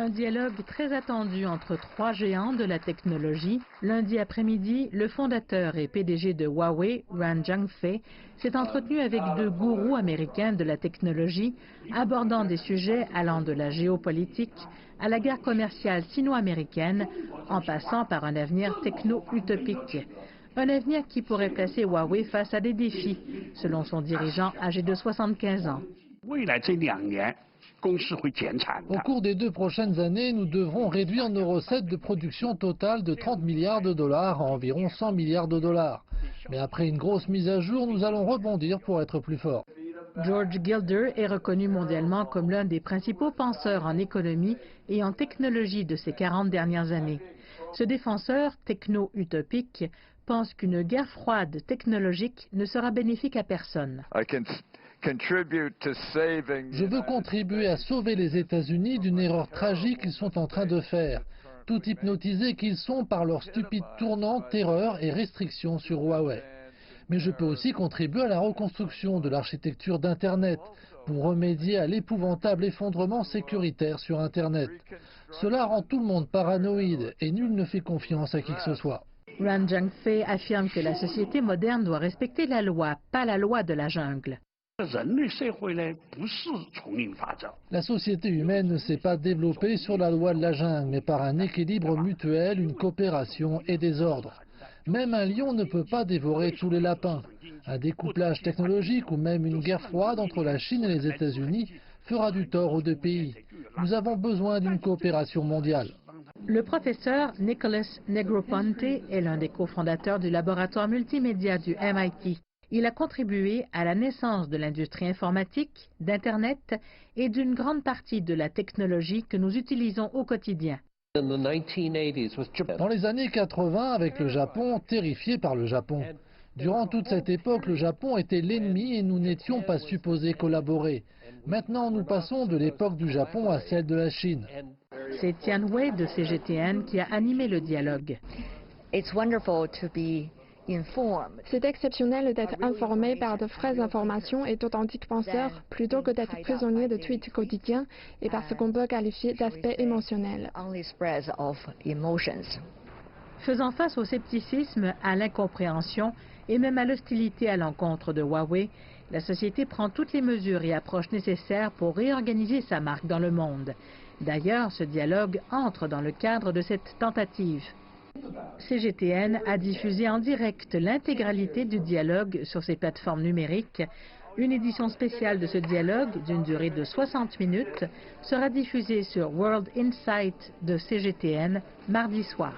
Un dialogue très attendu entre trois géants de la technologie. Lundi après-midi, le fondateur et PDG de Huawei, Ran Zhangfei, s'est entretenu avec deux gourous américains de la technologie, abordant des sujets allant de la géopolitique à la guerre commerciale sino-américaine, en passant par un avenir techno-utopique. Un avenir qui pourrait placer Huawei face à des défis, selon son dirigeant âgé de 75 ans. Au cours des 2 prochaines années, nous devrons réduire nos recettes de production totale de 30 milliards de dollars à environ 100 milliards de dollars. Mais après une grosse mise à jour, nous allons rebondir pour être plus forts. George Gilder est reconnu mondialement comme l'un des principaux penseurs en économie et en technologie de ces 40 dernières années. Ce défenseur techno-utopique pense qu'une guerre froide technologique ne sera bénéfique à personne. Je veux contribuer à sauver les États-Unis d'une erreur tragique qu'ils sont en train de faire, tout hypnotisés qu'ils sont par leur stupide tournant, terreur et restrictions sur Huawei. Mais je peux aussi contribuer à la reconstruction de l'architecture d'Internet pour remédier à l'épouvantable effondrement sécuritaire sur Internet. Cela rend tout le monde paranoïde et nul ne fait confiance à qui que ce soit. Ran Zhangfei affirme que la société moderne doit respecter la loi, pas la loi de la jungle. La société humaine ne s'est pas développée sur la loi de la jungle, mais par un équilibre mutuel, une coopération et des ordres. Même un lion ne peut pas dévorer tous les lapins. Un découplage technologique ou même une guerre froide entre la Chine et les États-Unis fera du tort aux deux pays. Nous avons besoin d'une coopération mondiale. Le professeur Nicholas Negroponte est l'un des cofondateurs du laboratoire multimédia du MIT. Il a contribué à la naissance de l'industrie informatique, d'Internet et d'une grande partie de la technologie que nous utilisons au quotidien. Dans les années 80, avec le Japon, terrifié par le Japon. Durant toute cette époque, le Japon était l'ennemi et nous n'étions pas supposés collaborer. Maintenant, nous passons de l'époque du Japon à celle de la Chine. C'est Tian Wei de CGTN qui a animé le dialogue. C'est exceptionnel d'être informé par de vraies informations et d'authentiques penseurs plutôt que d'être prisonnier de tweets quotidiens et par ce qu'on peut qualifier d'aspect émotionnel. Faisant face au scepticisme, à l'incompréhension et même à l'hostilité à l'encontre de Huawei, la société prend toutes les mesures et approches nécessaires pour réorganiser sa marque dans le monde. D'ailleurs, ce dialogue entre dans le cadre de cette tentative. CGTN a diffusé en direct l'intégralité du dialogue sur ses plateformes numériques. Une édition spéciale de ce dialogue, d'une durée de 60 minutes, sera diffusée sur World Insight de CGTN mardi soir.